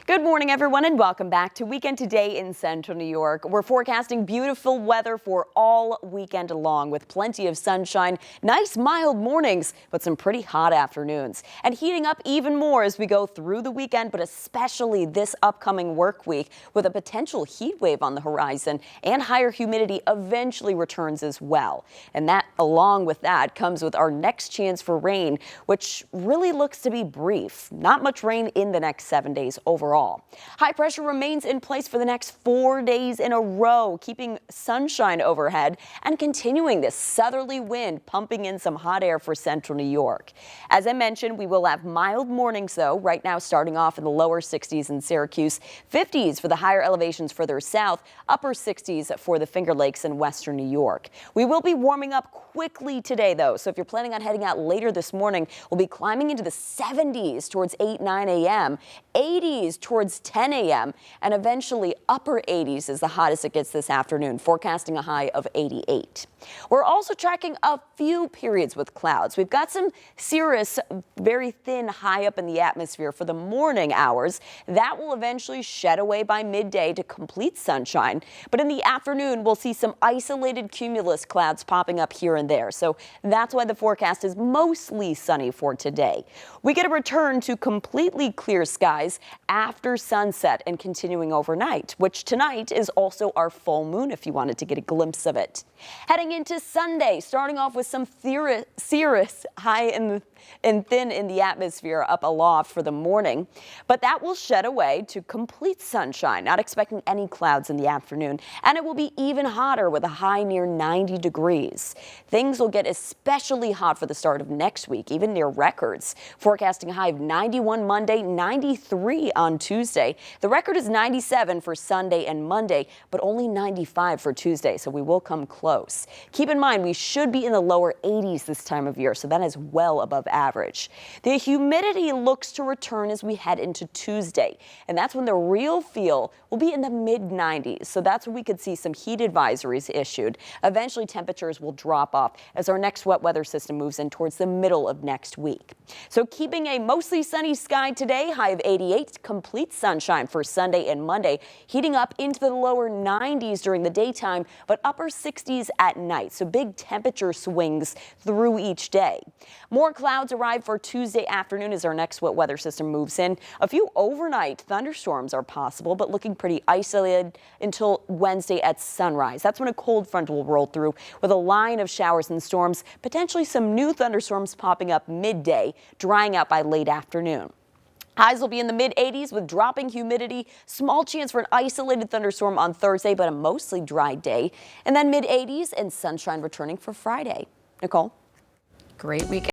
Good morning, everyone, and welcome back to Weekend Today in Central New York. We're forecasting beautiful weather for all weekend long with plenty of sunshine, nice mild mornings, but some pretty hot afternoons. And heating up even more as we go through the weekend, but especially this upcoming work week with a potential heat wave on the horizon, and higher humidity eventually returns as well. And that, along with that, comes with our next chance for rain, which really looks to be brief. Not much rain in the next 7 days overall. High pressure remains in place for the next 4 days in a row, keeping sunshine overhead and continuing this southerly wind pumping in some hot air for central New York. As I mentioned, we will have mild mornings, though, right now starting off in the lower 60s in Syracuse, 50s for the higher elevations further south, upper 60s for the Finger Lakes in western New York. We will be warming up quickly today, though, so if you're planning on heading out later this morning, we'll be climbing into the 70s towards 9 a.m., 80s towards 10 a.m., and eventually upper 80s is the hottest it gets this afternoon, forecasting a high of 88. We're also tracking a few periods with clouds. We've got some cirrus, very thin, high up in the atmosphere for the morning hours. That will eventually shed away by midday to complete sunshine. But in the afternoon, we'll see some isolated cumulus clouds popping up here and there. So that's why the forecast is mostly sunny for today. We get a return to completely clear skies after sunset and continuing overnight, which tonight is also our full moon if you wanted to get a glimpse of it. Heading into Sunday, starting off with some cirrus high and thin in the atmosphere up aloft for the morning, but that will shed away to complete sunshine, not expecting any clouds in the afternoon, and it will be even hotter with a high near 90 degrees. Things will get especially hot for the start of next week, even near records, forecasting a high of 91 Monday, 93 on Tuesday. The record is 97 for Sunday and Monday, but only 95 for Tuesday, so we will come close. Keep in mind, we should be in the lower 80s this time of year, so that is well above average. The humidity looks to return as we head into Tuesday, and that's when the real feel will be in the mid-90s, so that's when we could see some heat advisories issued. Eventually, temperatures will drop off as our next wet weather system moves in towards the middle of next week. So keeping a mostly sunny sky today, high of 88, complete sunshine for Sunday and Monday, heating up into the lower 90s during the daytime, but upper 60s at night, so big temperature swings through each day. More clouds arrive for Tuesday afternoon as our next wet weather system moves in. A few overnight thunderstorms are possible, but looking pretty isolated until Wednesday at sunrise. That's when a cold front will roll through with a line of showers and storms, potentially some new thunderstorms popping up midday, drying out by late afternoon. Highs will be in the mid-80s with dropping humidity, small chance for an isolated thunderstorm on Thursday, but a mostly dry day, and then mid-80s and sunshine returning for Friday. Nicole? Great weekend.